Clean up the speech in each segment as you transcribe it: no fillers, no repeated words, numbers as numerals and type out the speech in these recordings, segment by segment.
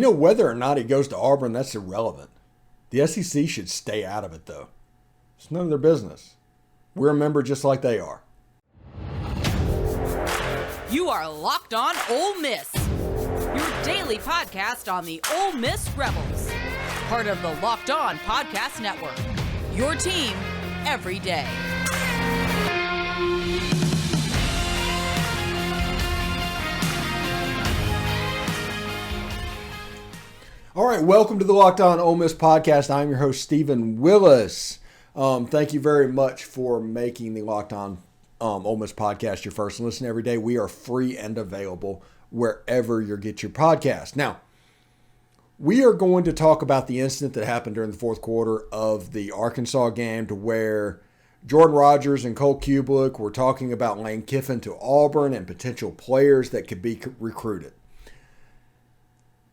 Whether or not he goes to Auburn, that's irrelevant. The SEC should stay out of it, though. It's none of their business. We're a member just like they are. You are Locked On Ole Miss, your daily podcast on the Ole Miss Rebels, part of the Locked On Podcast Network, your team every day. All right, welcome to the Locked On Ole Miss podcast. I'm your host, Stephen Willis. Thank you very much for making the Locked On Ole Miss podcast your first listen every day. We are free and available wherever you get your podcast. Now, we are going to talk about the incident that happened during the fourth quarter of the Arkansas game, to where Jordan Rodgers and Cole Cubelic were talking about Lane Kiffin to Auburn and potential players that could be recruited.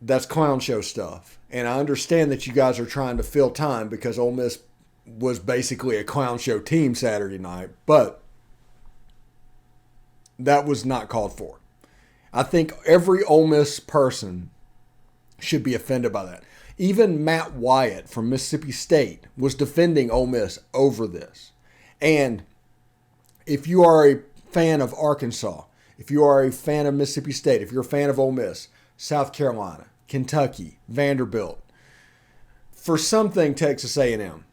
That's clown show stuff. And I understand that you guys are trying to fill time because Ole Miss was basically a clown show team Saturday night, but that was not called for. I think every Ole Miss person should be offended by that. Even Matt Wyatt from Mississippi State was defending Ole Miss over this. And if you are a fan of Arkansas, if you are a fan of Mississippi State, if you're a fan of Ole Miss, South Carolina, Kentucky, Vanderbilt, for something Texas A&M,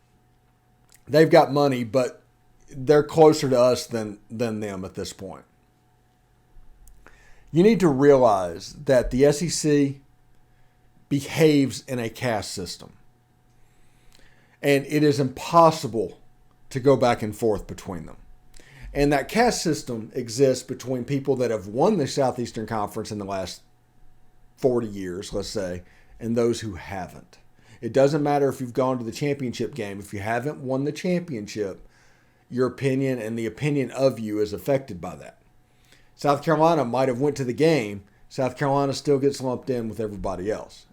they've got money, but they're closer to us than them at this point. You need to realize that the SEC behaves in a caste system. And it is impossible to go back and forth between them. And that caste system exists between people that have won the Southeastern Conference in the last 40 years, let's say, and those who haven't. It doesn't matter if you've gone to the championship game. If you haven't won the championship, your opinion and the opinion of you is affected by that. South Carolina might have went to the game. South Carolina still gets lumped in with everybody else.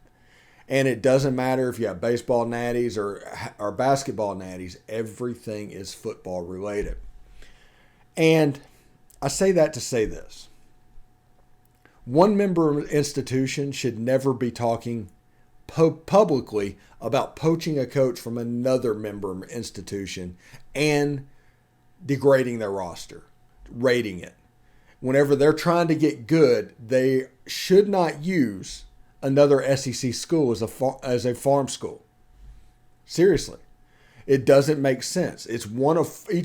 And it doesn't matter if you have baseball natties or basketball natties. Everything is football related. And I say that to say this. One member institution should never be talking publicly about poaching a coach from another member institution and degrading their roster, rating it. Whenever they're trying to get good, they should not use another SEC school as a farm school. Seriously. It doesn't make sense. Each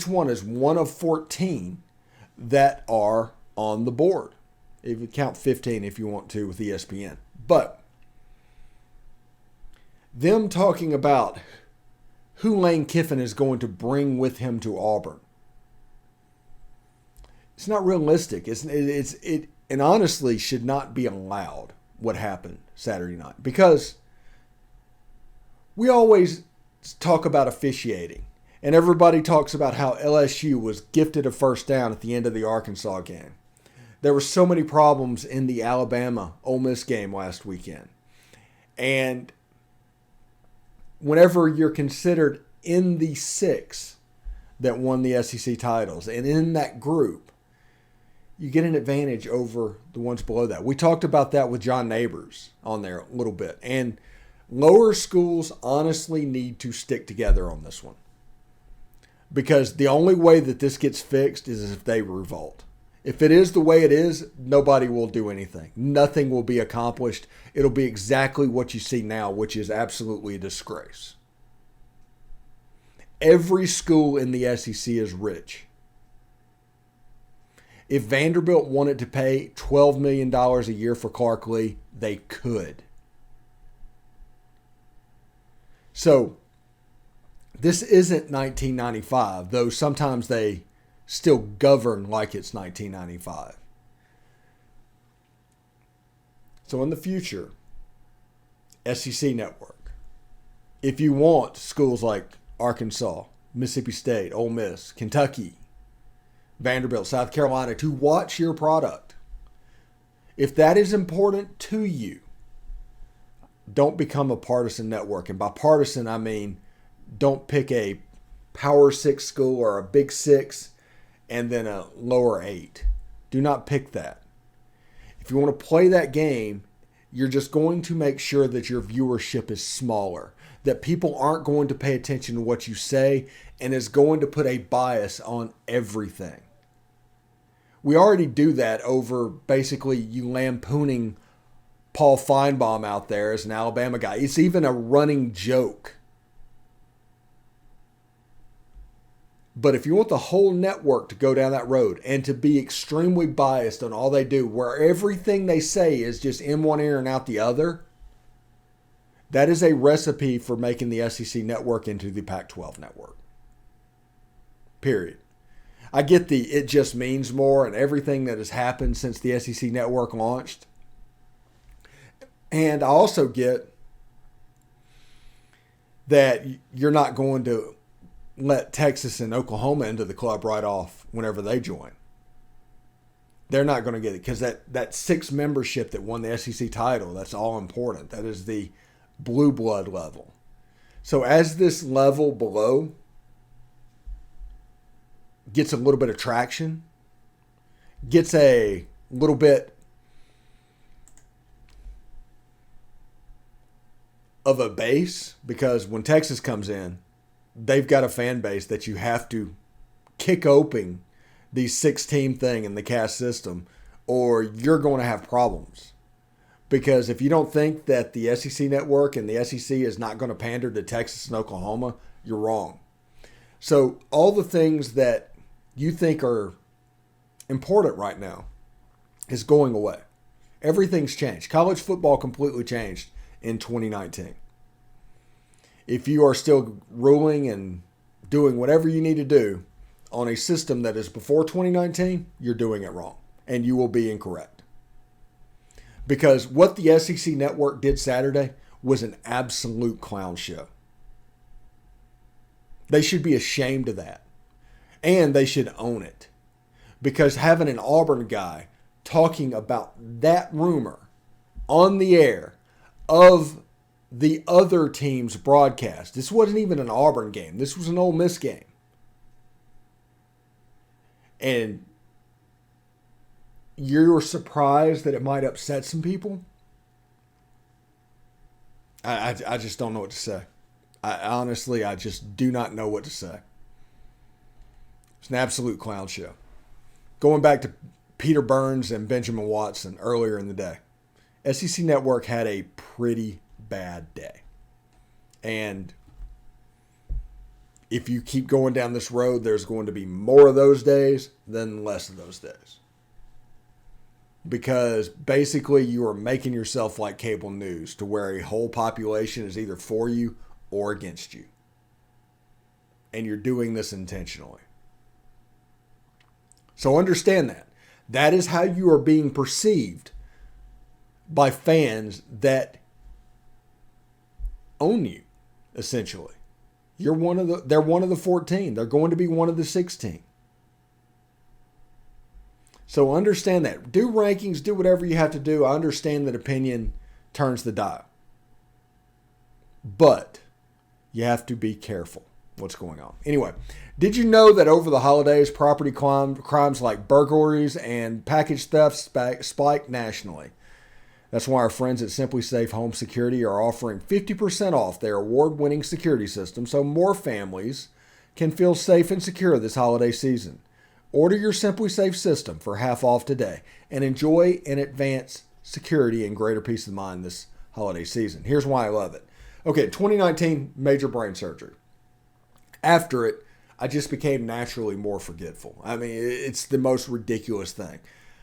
one is one of 14 that are on the board. If you count 15 if you want to with ESPN. But them talking about who Lane Kiffin is going to bring with him to Auburn, it's not realistic. It honestly should not be allowed what happened Saturday night, because we always talk about officiating, and everybody talks about how LSU was gifted a first down at the end of the Arkansas game. There were so many problems in the Alabama-Ole Miss game last weekend. And whenever you're considered in the six that won the SEC titles, and in that group, you get an advantage over the ones below that. We talked about that with John Neighbors on there a little bit. And lower schools honestly need to stick together on this one. Because the only way that this gets fixed is if they revolt. If it is the way it is, nobody will do anything. Nothing will be accomplished. It'll be exactly what you see now, which is absolutely a disgrace. Every school in the SEC is rich. If Vanderbilt wanted to pay $12 million a year for Clark Lee, they could. So, this isn't 1995, though sometimes they still govern like it's 1995. So in the future, SEC Network, if you want schools like Arkansas, Mississippi State, Ole Miss, Kentucky, Vanderbilt, South Carolina to watch your product, if that is important to you, don't become a partisan network. And by partisan, I mean don't pick a Power 6 school or a Big 6 and then a lower 8. Do not pick that. If you want to play that game, you're just going to make sure that your viewership is smaller, that people aren't going to pay attention to what you say, and is going to put a bias on everything. We already do that over basically you lampooning Paul Feinbaum out there as an Alabama guy. It's even a running joke. But if you want the whole network to go down that road and to be extremely biased on all they do, where everything they say is just in one ear and out the other, that is a recipe for making the SEC network into the Pac-12 network. Period. I get the it just means more and everything that has happened since the SEC network launched. And I also get that you're not going to let Texas and Oklahoma into the club right off whenever they join. They're not going to get it because that 6 membership that won the SEC title, that's all important. That is the blue blood level. So as this level below gets a little bit of traction, gets a little bit of a base, because when Texas comes in, they've got a fan base that you have to kick open the 6-team thing in the caste system, or you're going to have problems. Because if you don't think that the SEC network and the SEC is not going to pander to Texas and Oklahoma, you're wrong. So all the things that you think are important right now is going away. Everything's changed. College football completely changed in 2019. If you are still ruling and doing whatever you need to do on a system that is before 2019, you're doing it wrong and you will be incorrect. Because what the SEC network did Saturday was an absolute clown show. They should be ashamed of that. And they should own it. Because having an Auburn guy talking about that rumor on the air of the other team's broadcast. This wasn't even an Auburn game. This was an Ole Miss game. And you're surprised that it might upset some people? I just don't know what to say. I just do not know what to say. It's an absolute clown show. Going back to Peter Burns and Benjamin Watson earlier in the day. SEC Network had a pretty bad day. And if you keep going down this road, there's going to be more of those days than less of those days. Because basically you are making yourself like cable news to where a whole population is either for you or against you. And you're doing this intentionally. So understand that. That is how you are being perceived by fans that own you, essentially. They're one of the 14. They're going to be one of the 16. So understand that. Do rankings, do whatever you have to do. I understand that opinion turns the dial. But you have to be careful what's going on. Anyway, did you know that over the holidays, property crimes like burglaries and package thefts spiked nationally? That's why our friends at SimpliSafe Home Security are offering 50% off their award-winning security system so more families can feel safe and secure this holiday season. Order your SimpliSafe system for half off today and enjoy in advance security and greater peace of mind this holiday season. Here's why I love it. Okay, 2019, major brain surgery. After it, I just became naturally more forgetful. I mean, it's the most ridiculous thing.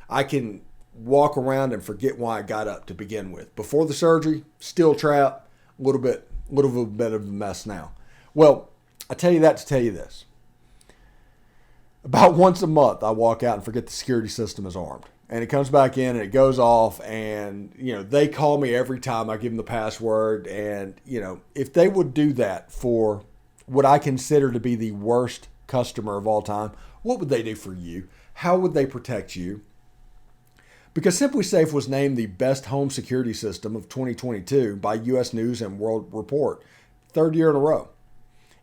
I can walk around and forget why I got up to begin with. Before the surgery, still trapped, a little bit of a mess now. Well, I tell you that to tell you this. About once a month, I walk out and forget the security system is armed. And it comes back in and it goes off and, they call me every time I give them the password. And, if they would do that for what I consider to be the worst customer of all time, what would they do for you? How would they protect you? Because SimpliSafe was named the best home security system of 2022 by U.S. News and World Report, 3rd year in a row.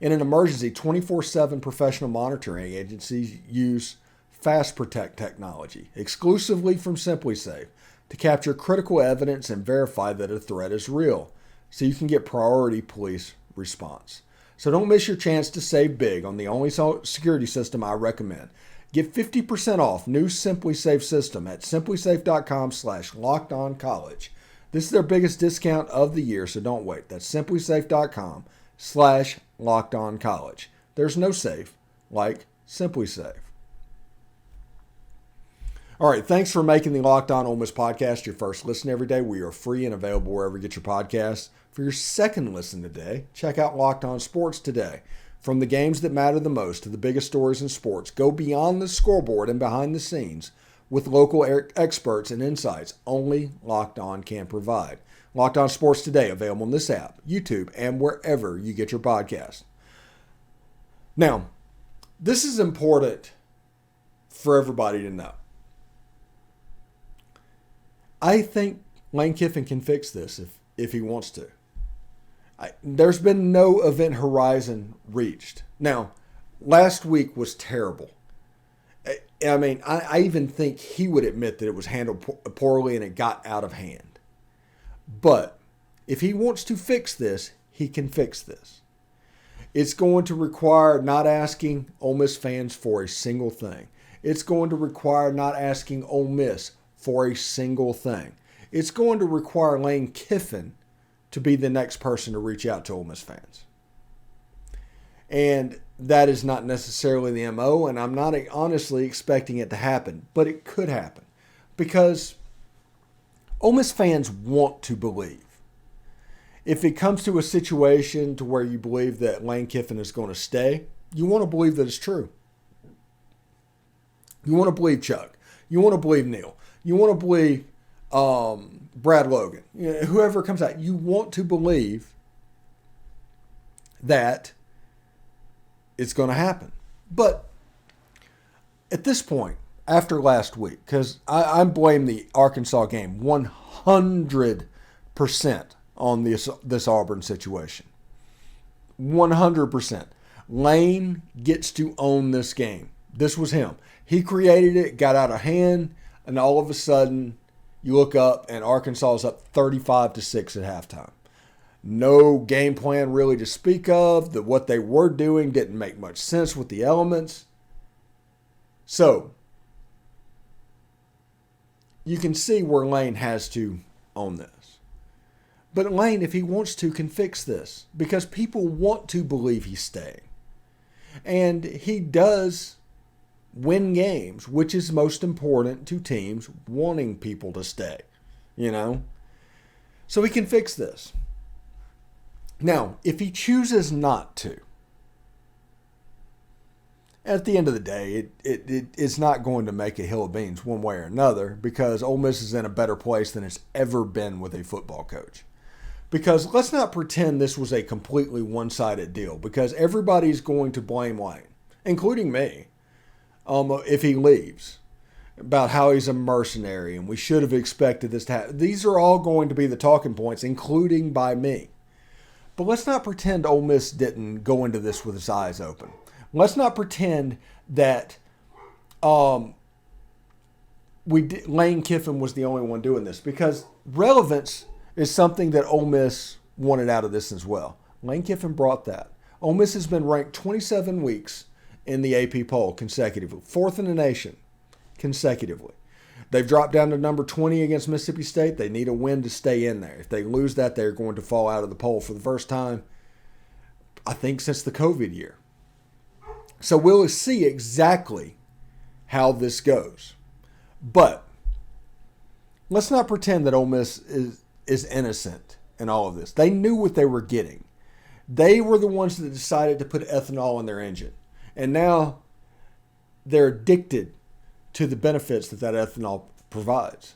In an emergency, 24/7 professional monitoring agencies use Fast Protect technology exclusively from SimpliSafe to capture critical evidence and verify that a threat is real, so you can get priority police response. So don't miss your chance to save big on the only security system I recommend. Get 50% off new SimpliSafe system at simplisafe.com/lockedoncollege. This is their biggest discount of the year, so don't wait. That's simplisafe.com/lockedoncollege. There's no safe like SimpliSafe. All right, thanks for making the Locked On Ole Miss podcast your first listen every day. We are free and available wherever you get your podcasts. For your second listen today, check out Locked On Sports Today. From the games that matter the most to the biggest stories in sports, go beyond the scoreboard and behind the scenes with local experts and insights only Locked On can provide. Locked On Sports Today, available on this app, YouTube, and wherever you get your podcasts. Now, this is important for everybody to know. I think Lane Kiffin can fix this if he wants to. There's been no event horizon reached. Now, last week was terrible. I mean, I even think he would admit that it was handled poorly and it got out of hand. But if he wants to fix this, he can fix this. It's going to require not asking Ole Miss fans for a single thing. It's going to require not asking Ole Miss for a single thing. It's going to require Lane Kiffin to be the next person to reach out to Ole Miss fans. And that is not necessarily the MO, and I'm not honestly expecting it to happen, but it could happen because Ole Miss fans want to believe. If it comes to a situation to where you believe that Lane Kiffin is going to stay, you want to believe that it's true. You want to believe Chuck. You want to believe Neil. You want to believe Brad Logan. Whoever comes out, you want to believe that it's going to happen. But at this point, after last week, because I blame the Arkansas game 100% on this Auburn situation. 100%. Lane gets to own this game. This was him. He created it, got out of hand, and all of a sudden you look up and Arkansas is up 35-6 at halftime. No game plan really to speak of. What they were doing didn't make much sense with the elements. So you can see where Lane has to own this. But Lane, if he wants to, can fix this because people want to believe he's staying. And he does win games, which is most important to teams wanting people to stay, So he can fix this. Now, if he chooses not to, at the end of the day, it's not going to make a hill of beans one way or another because Ole Miss is in a better place than it's ever been with a football coach. Because let's not pretend this was a completely one-sided deal because everybody's going to blame Lane, including me, if he leaves, about how he's a mercenary and we should have expected this to happen. These are all going to be the talking points, including by me. But let's not pretend Ole Miss didn't go into this with his eyes open. Let's not pretend that Lane Kiffin was the only one doing this because relevance is something that Ole Miss wanted out of this as well. Lane Kiffin brought that. Ole Miss has been ranked 27 weeks in the AP poll consecutively, fourth in the nation consecutively. They've dropped down to number 20 against Mississippi State. They need a win to stay in there. If they lose that, they're going to fall out of the poll for the first time, I think, since the COVID year. So we'll see exactly how this goes. But let's not pretend that Ole Miss is innocent in all of this. They knew what they were getting. They were the ones that decided to put ethanol in their engine. And now they're addicted to the benefits that ethanol provides.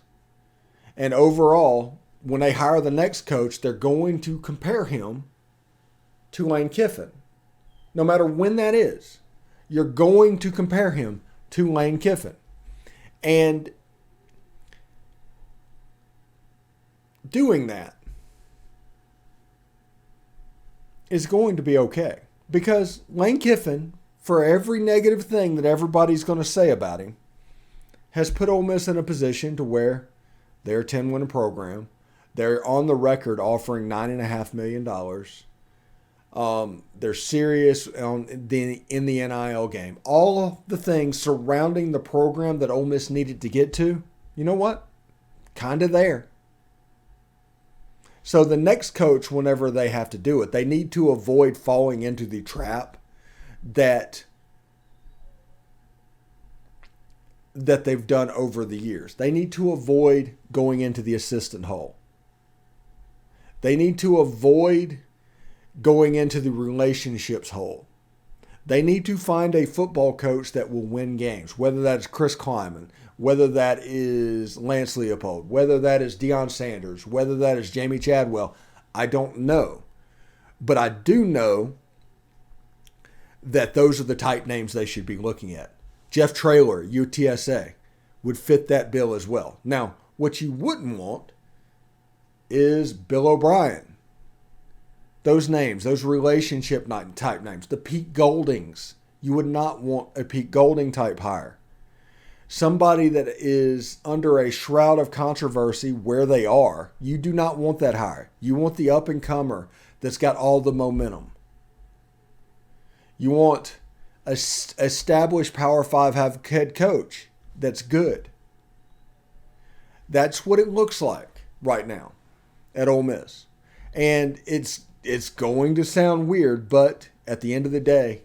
And overall, when they hire the next coach, they're going to compare him to Lane Kiffin. No matter when that is, you're going to compare him to Lane Kiffin. And doing that is going to be okay. Because Lane Kiffin, for every negative thing that everybody's going to say about him, has put Ole Miss in a position to where They're a 10-win program. They're on the record offering $9.5 million. They're serious in the NIL game. All of the things surrounding the program that Ole Miss needed to get to, you know what? Kind of there. So the next coach, whenever they have to do it, they need to avoid falling into the trap that they've done over the years. They need to avoid going into the assistant hole. They need to avoid going into the relationships hole. They need to find a football coach that will win games, whether that's Chris Kleiman, whether that is Lance Leopold, whether that is Deion Sanders, whether that is Jamie Chadwell. I don't know. But I do know that those are the type names they should be looking at. Jeff Traylor, UTSA, would fit that bill as well. Now, what you wouldn't want is Bill O'Brien. Those names, those relationship type names, the Pete Goldings. You would not want a Pete Golding type hire. Somebody that is under a shroud of controversy where they are, you do not want that hire. You want the up-and-comer that's got all the momentum. You want an established Power 5 head coach that's good. That's what it looks like right now at Ole Miss. And it's going to sound weird, but at the end of the day,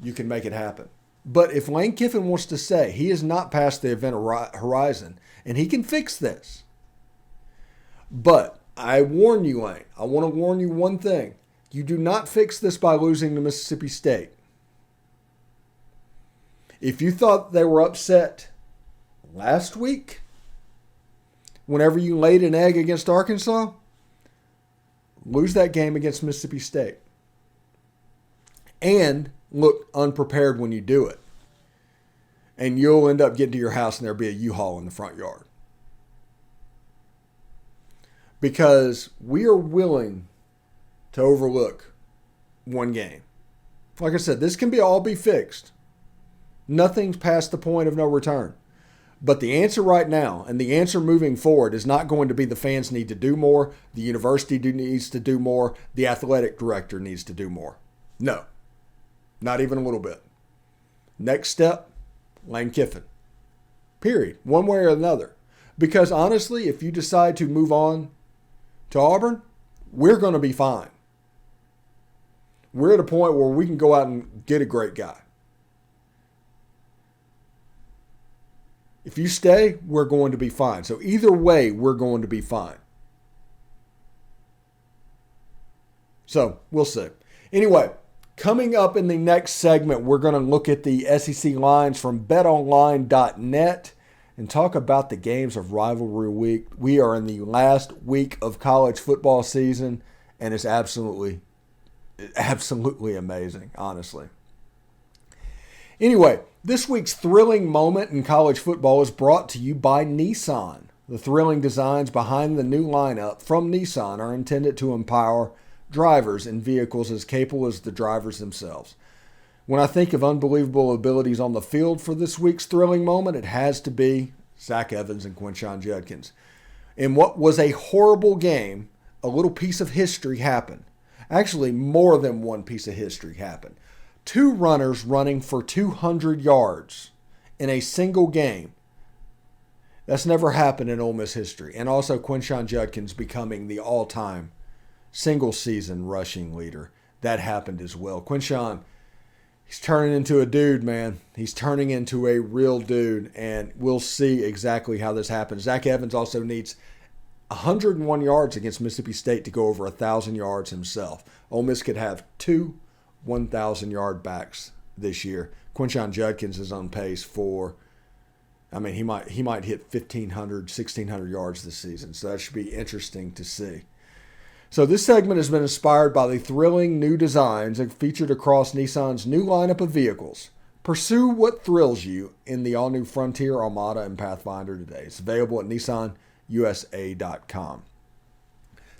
you can make it happen. But if Lane Kiffin wants to say he is not past the event horizon, and he can fix this. But I warn you, Lane, I want to warn you one thing. You do not fix this by losing to Mississippi State. If you thought they were upset last week, whenever you laid an egg against Arkansas, lose that game against Mississippi State. And look unprepared when you do it. And you'll end up getting to your house and there'll be a U-Haul in the front yard. Because we are willing to overlook one game. Like I said, this can all be fixed. Nothing's past the point of no return. But the answer right now, and the answer moving forward, is not going to be the fans need to do more, the university needs to do more, the athletic director needs to do more. No. Not even a little bit. Next step, Lane Kiffin. Period. One way or another. Because honestly, if you decide to move on to Auburn, we're going to be fine. We're at a point where we can go out and get a great guy. If you stay, we're going to be fine. So either way, we're going to be fine. So we'll see. Anyway, coming up in the next segment, we're going to look at the SEC lines from BetOnline.net and talk about the games of Rivalry Week. We are in the last week of college football season, and it's absolutely amazing, honestly. Anyway, this week's thrilling moment in college football is brought to you by Nissan. The thrilling designs behind the new lineup from Nissan are intended to empower drivers in vehicles as capable as the drivers themselves. When I think of unbelievable abilities on the field for this week's thrilling moment, it has to be Zach Evans and Quinshon Judkins. In what was a horrible game, a little piece of history happened. Actually, more than one piece of history happened. Two runners running for 200 yards in a single game. That's never happened in Ole Miss history. And also Quinshon Judkins becoming the all-time single-season rushing leader. That happened as well. Quinshon, he's turning into a dude, man. He's turning into a real dude, and we'll see exactly how this happens. Zach Evans also needs 101 yards against Mississippi State to go over 1,000 yards himself. Ole Miss could have two 1,000-yard backs this year. Quinshon Judkins is on pace for, he might hit 1,500, 1,600 yards this season. So that should be interesting to see. So this segment has been inspired by the thrilling new designs featured across Nissan's new lineup of vehicles. Pursue what thrills you in the all-new Frontier, Armada, and Pathfinder today. It's available at nissanusa.com.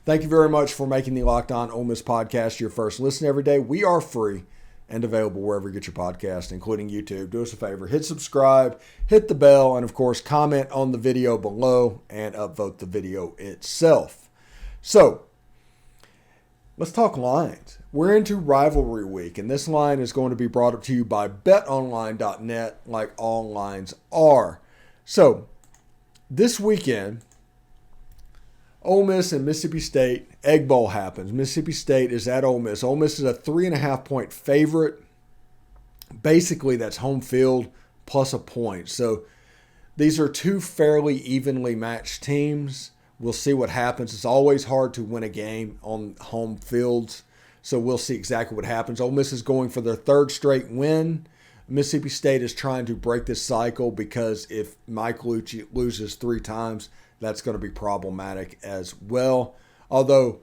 Thank you very much for making the Locked On Ole Miss podcast your first listen every day. We are free. and available wherever you get your podcast, including YouTube. Do us a favor, hit subscribe, hit the bell, and of course, comment on the video below and upvote the video itself. So, let's talk lines. We're into rivalry week, and this line is going to be brought up to you by BetOnline.net, like all lines are. So, this weekend, Ole Miss and Mississippi State, Egg Bowl happens. Mississippi State is at Ole Miss. Ole Miss is a 3.5-point favorite. Basically, that's home field plus a point. So, these are two fairly evenly matched teams. We'll see what happens. It's always hard to win a game on home fields. So we'll see exactly what happens. Ole Miss is going for their third straight win. Mississippi State is trying to break this cycle because if Mike Lucci loses 3 times, that's going to be problematic as well. Although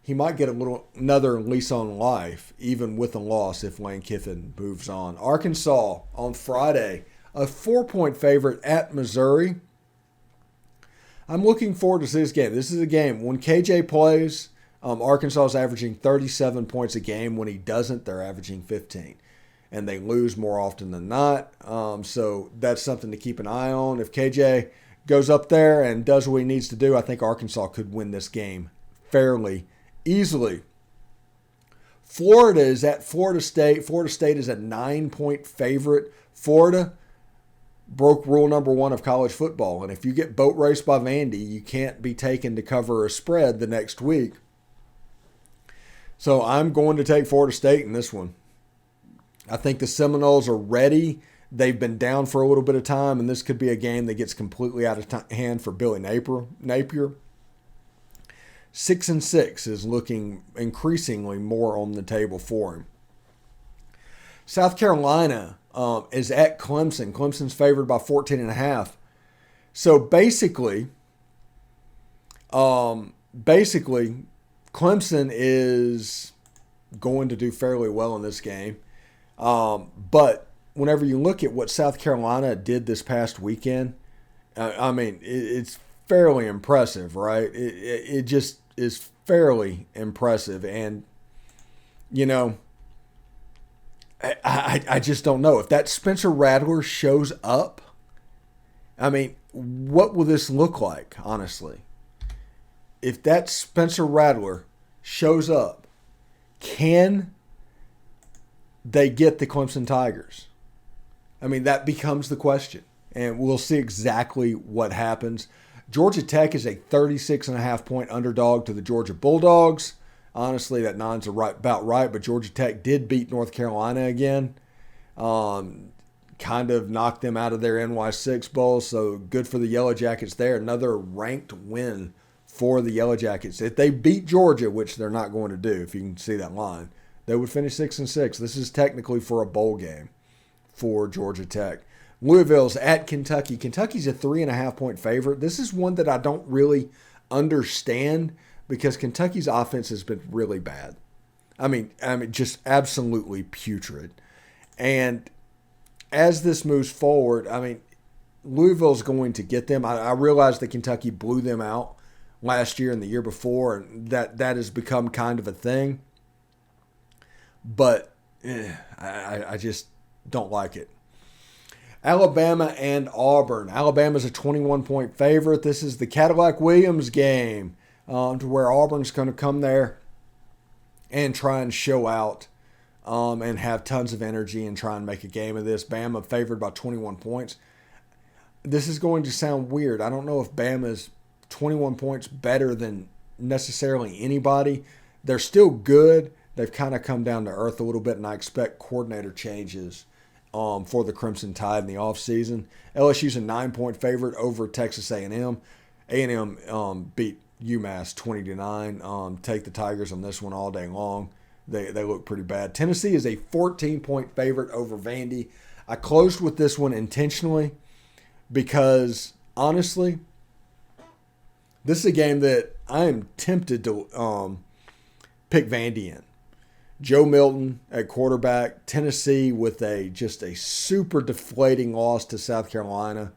he might get another lease on life, even with a loss, if Lane Kiffin moves on. Arkansas on Friday, a 4-point favorite at Missouri. I'm looking forward to this game. This is a game when KJ plays. Arkansas is averaging 37 points a game. When he doesn't, they're averaging 15. And they lose more often than not. So that's something to keep an eye on. If KJ goes up there and does what he needs to do, I think Arkansas could win this game fairly easily. Florida is at Florida State. Florida State is a 9-point favorite. Florida broke rule number 1 of college football. And if you get boat raced by Vandy, you can't be taken to cover a spread the next week. So I'm going to take Florida State in this one. I think the Seminoles are ready. They've been down for a little bit of time, and this could be a game that gets completely out of hand for Billy Napier. 6-6 is looking increasingly more on the table for him. South Carolina is at Clemson. Clemson's favored by 14.5. So basically, Clemson is going to do fairly well in this game. But whenever you look at what South Carolina did this past weekend, it's fairly impressive, right? It just is fairly impressive. And, I just don't know. If that Spencer Rattler shows up, what will this look like, honestly? If that Spencer Rattler shows up, can they get the Clemson Tigers? That becomes the question. And we'll see exactly what happens. Georgia Tech is a 36.5-point underdog to the Georgia Bulldogs. Honestly, that nine's about right, but Georgia Tech did beat North Carolina again. Kind of knocked them out of their NY6 Bowl, so good for the Yellow Jackets there. Another ranked win for the Yellow Jackets. If they beat Georgia, which they're not going to do, if you can see that line, they would finish 6-6. This is technically for a bowl game for Georgia Tech. Louisville's at Kentucky. Kentucky's a 3.5-point favorite. This is one that I don't really understand because Kentucky's offense has been really bad. Just absolutely putrid. And as this moves forward, Louisville's going to get them. I realize that Kentucky blew them out last year and the year before, and that has become kind of a thing. But I just don't like it. Alabama and Auburn. Alabama's a 21-point favorite. This is the Cadillac Williams game to where Auburn's going to come there and try and show out and have tons of energy and try and make a game of this. Bama favored by 21 points. This is going to sound weird. I don't know if Bama's 21 points better than necessarily anybody. They're still good. They've kind of come down to earth a little bit, and I expect coordinator changes for the Crimson Tide in the offseason. LSU's a 9-point favorite over Texas A&M. A&M beat UMass 20-9. Take the Tigers on this one all day long. They look pretty bad. Tennessee is a 14-point favorite over Vandy. I closed with this one intentionally because, honestly, this is a game that I am tempted to pick Vandy in. Joe Milton at quarterback. Tennessee with a super deflating loss to South Carolina.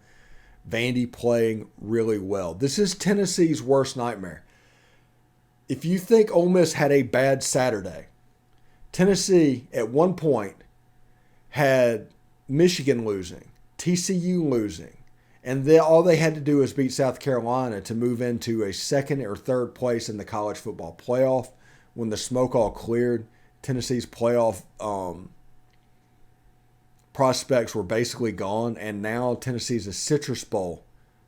Vandy playing really well. This is Tennessee's worst nightmare. If you think Ole Miss had a bad Saturday, Tennessee at one point had Michigan losing, TCU losing, and all they had to do was beat South Carolina to move into a second or third place in the college football playoff. When the smoke all cleared, Tennessee's playoff prospects were basically gone, and now Tennessee's a Citrus Bowl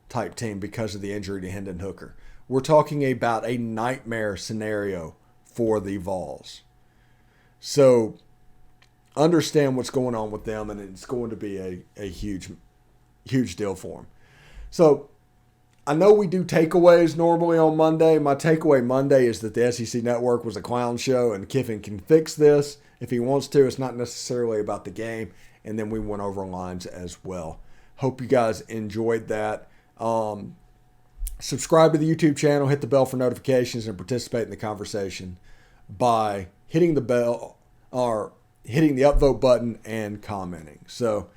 type team because of the injury to Hendon Hooker. We're talking about a nightmare scenario for the Vols. So understand what's going on with them, and it's going to be a huge deal for them. So I know we do takeaways normally on Monday. My takeaway Monday is that the SEC Network was a clown show, and Kiffin can fix this if he wants to. It's not necessarily about the game. And then we went over lines as well. Hope you guys enjoyed that. Subscribe to the YouTube channel, hit the bell for notifications, and participate in the conversation by hitting the bell or hitting the upvote button and commenting. So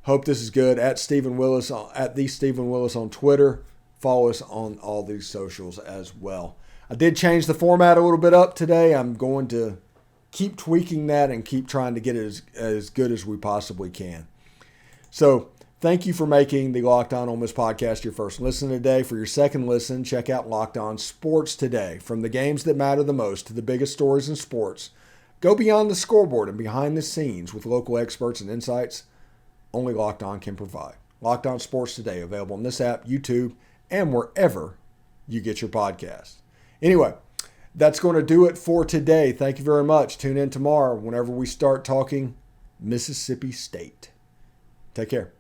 hope this is good. At Stephen Willis, at the Stephen Willis on Twitter. Follow us on all these socials as well. I did change the format a little bit up today. I'm going to keep tweaking that and keep trying to get it as good as we possibly can. So thank you for making the Locked On Ole Miss podcast your first listen today. For your second listen, check out Locked On Sports Today. From the games that matter the most to the biggest stories in sports, go beyond the scoreboard and behind the scenes with local experts and insights only Locked On can provide. Locked On Sports Today, available on this app, YouTube, and wherever you get your podcasts. Anyway, that's going to do it for today. Thank you very much. Tune in tomorrow whenever we start talking Mississippi State. Take care.